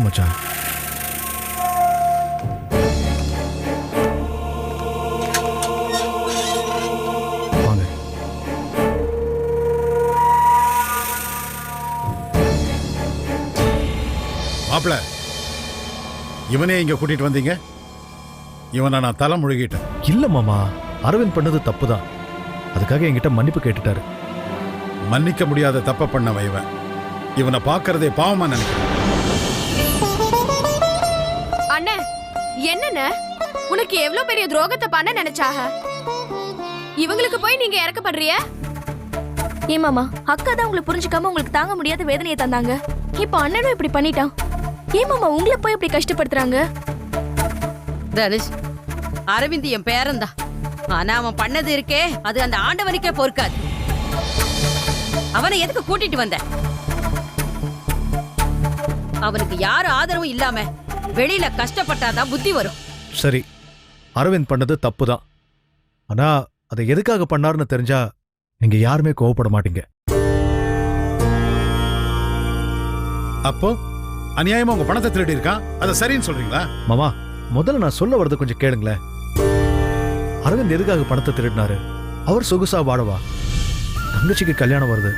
மச்சான். வாங்க. மாப்பிள, இவனே இங்க கூட்டிட்டு வந்தீங்க? இவனை நான் தலை முழுகிட்டேன். இல்ல மாமா, அரவிந்த் பண்ணது தப்புதான். அதுக்காக என்கிட்ட மன்னிப்பு கேட்டுட்டாரு. மன்னிக்க முடியாத தப்ப பண்ணவன் இவன். இவனை பார்க்கறதே பாவமா நினைக்கிறேன். அண்ணே, என்னண்ணே உனக்கு எவ்வளவு பெரிய துரோகத்தை பண்ண நினைச்சாக? இவங்களுக்கு போய் நீங்க இறக்கப்படுறிய? ஏமாமா, அக்கா தான் உங்களை புரிஞ்சுக்காம உங்களுக்கு தாங்க முடியாத வேதனையை தந்தாங்க. இப்ப அண்ணனும் இப்படி பண்ணிட்டான். ஏமாமா உங்களை போய் இப்படி கஷ்டப்படுத்துறாங்க? தனுஷ், அரவிந்த் என் பேரன்தான். ஆனா அவன் பண்ணது இருக்கே, அது அந்த ஆண்டவனுக்கே பொறுக்காது. அவனை எதுக்கு கூட்டிட்டு வந்த? அவனுக்கு யாரும் ஆதரவும் இல்லாம வெளியில கஷ்டப்பட்டாதான் புத்தி வரும். சரி, அரவிந்த் பண்ணது தப்புதான். ஆனா அதை எதுக்காக பண்ணாருன்னு தெரிஞ்சா நீங்க யாருமே கோவப்பட மாட்டீங்க. அப்போ அநியாயமா உங்க பணத்தை திருடி இருக்கான், அதை சரின்னு சொல்றீங்களா? மாமா, முதல்ல நான் சொல்ல வரது கொஞ்சம் கேளுங்களேன். அரவிந்த் எதுக்காக பணத்தை திருடினாரு? அவர் சொகுசா வாழவா? தங்கச்சிக்கு கல்யாணம் வருது,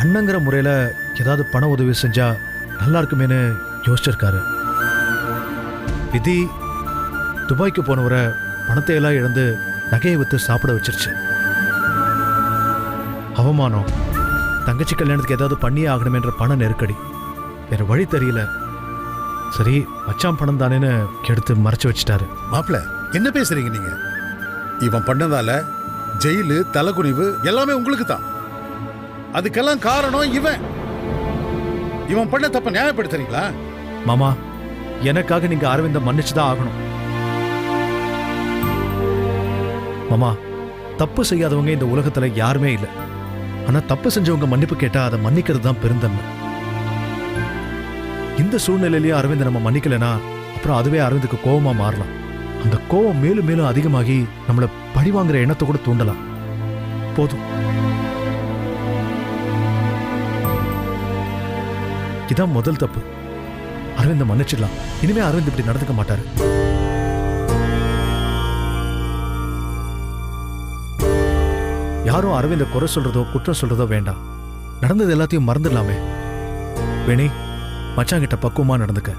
அண்ணங்கிற முறையில ஏதாவது பண உதவி செஞ்சா நல்லா இருக்குமேனு யோசிச்சிருக்காரு. விதி துபாய்க்கு போனவரை பணத்தை எல்லாம் இழந்து நகையை வித்து சாப்பிட வச்சிருச்சு. அவமானம், தங்கச்சி கல்யாணத்துக்கு ஏதாவது பண்ணியே ஆகணுமென்ற பண நெருக்கடி, வேற வழி தெரியல. சரி, மச்சான் பணம் தானேன்னு எடுத்து மறைச்சு வச்சுட்டாரு. மாப்பிள, என்ன பேசுறீங்க நீங்க? இவன் பண்ணதால ஜெயிலு, தலைகுனிவு எல்லாமே உங்களுக்கு தான். அதுக்கெல்லாம் காரணம் இவன். இவன் பண்ண தப்ப நியாயப்படுத்துறீங்களா? மாமா, எனக்காக நீங்க அரவிந்த மன்னிச்சுதான் ஆகணும். மாமா, தப்பு செய்யாதவங்க இந்த உலகத்துல யாருமே இல்லை. ஆனா தப்பு செஞ்சவங்க மன்னிப்பு கேட்டா அதை மன்னிக்கிறது தான் பெருந்தன்மை. இந்த சூழ்நிலையிலேயே அரவிந்த் நம்ம மன்னிக்கலனா அப்புறம் அதுவே அரவிந்துக்கு கோபமா மாறலாம். அந்த கோபம் மேலும் மேலும் அதிகமாகி நம்மள பழிவாங்குற எண்ணத்தை கூட தூண்டலாம். போதும், இதான் முதல் தப்பு. அரவிந்த மன்னிச்சிடலாம். இனிமே அரவிந்த் இப்படி நடந்துக்க மாட்டாரு. யாரும் அரவிந்த குறை சொல்றதோ குற்றம் சொல்றதோ வேண்டாம். நடந்தது எல்லாத்தையும் மறந்துடலாமே. வேணி, மச்சாங்கிட்ட பக்குவமா நடந்துக்க.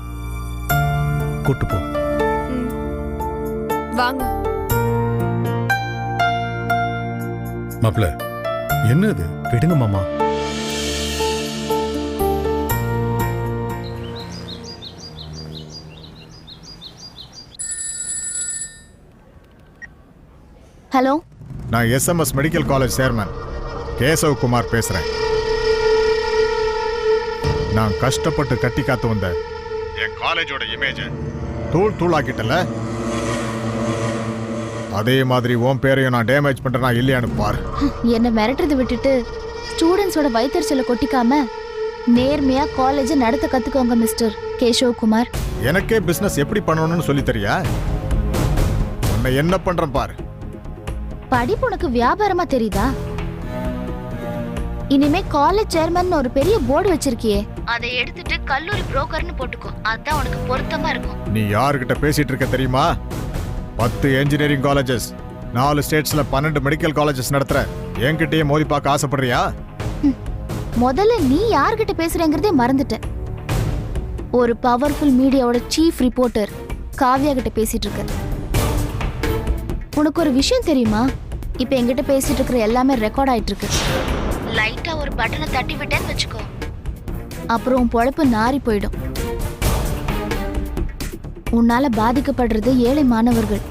கூட்டு போ. வாங்க. மாப்பிள, என்னது? விடுங்க மாமா. ஹலோ, நான் SMS medical college chairman Keshav Kumar பேசுறேன். நான் கஷ்டப்பட்டு கட்டி காத்து வந்த என் காலேஜோட இமேஜ தூள் தூளாக்கிட்டல, அதே மாதிரி உன் பேரையும் நான் டேமேஜ் பண்றேனா இல்லையான்னு பாரு. என்ன மிரட்டுறதை விட்டுட்டு ஸ்டூடெண்ட்ஸோட வயிற்றுச்சலை கொட்டிக்காம நேர்மையா காலேஜை நடத்த கத்துக்கோங்க மிஸ்டர் கேசவ் குமார். எனக்கே பிசினஸ் எப்படி பண்ணணும்னு சொல்லி தரியா? உன்னை என்ன பண்றேன் பாரு. படிப்பு உனக்கு வியாபாரமா தெரியுதா? இனிமே காலேஜ் சேர்மன் ஒரு பெரிய போர்டு வச்சிருக்கியே, அதை எடுத்துட்டு கல்லூரி புரோக்கர்னு போட்டுக்கோ. அதான் உனக்கு பொருத்தமா இருக்கும். நீ யார்கிட்ட பேசிட்டு இருக்க தெரியுமா? 10 என்ஜினியரிங் காலேஜஸ், 4 ஸ்டேட்ஸ்ல 12 மெடிக்கல் காலேஜஸ் நடத்துற என்கிட்டயே மோதி பார்க்க ஆசைப்படுறியா? முதல்ல நீ யார்கிட்ட பேசுறேங்கிறதே மறந்துட்ட. ஒரு பவர்ஃபுல் மீடியாவோட சீஃப் ரிப்போர்ட்டர் காவ்யா கிட்ட பேசிட்டு இருக்க. உனக்கு ஒரு விஷயம் தெரியுமா? இப்ப என்கிட்ட பேசிட்டு இருக்கிற எல்லாமே ரெக்கார்ட் ஆயிட்டு இருக்கு. லைட்டா ஒரு பட்டனை தட்டி விட்டேன்னு வச்சுக்கோ, அப்புறம் உன் பொழப்பு நாரி போயிடும். உன்னால பாதிக்கப்படுறது ஏழை மாணவர்கள்.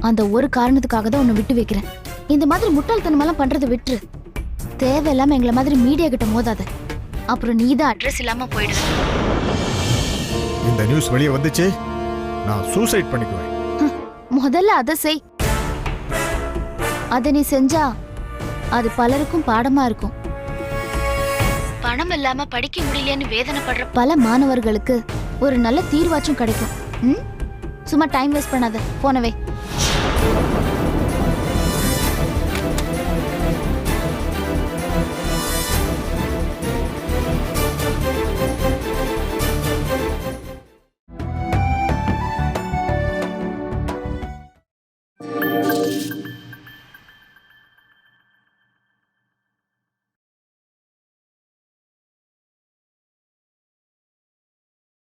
அந்த ஒரு காரணத்துக்காக தான் உன்னை விட்டு வைக்கிறேன். இந்த மாதிரி முட்டாள்தனமெல்லாம் பண்றதை விட்டுரு. தேவையில்லாம எங்களை மாதிரி மீடியா கிட்ட மோதாத, அப்புறம் நீ தான் அட்ரஸ் இல்லாம போயிடுவ. இந்த நியூஸ் வெளியே வந்துச்சு, நான் சூசைட் பண்ணிக்குவேன். முதல்ல அதை செய். அதை நீ செஞ்சா அது பலருக்கும் பாடமா இருக்கும். பணம் இல்லாம படிக்க முடியலன்னு வேதனைப்படுற பல மாணவர்களுக்கு ஒரு நல்ல தீர்வாச்சும் கிடைக்கும். சும்மா டைம் வேஸ்ட் பண்ணாத, போனவே.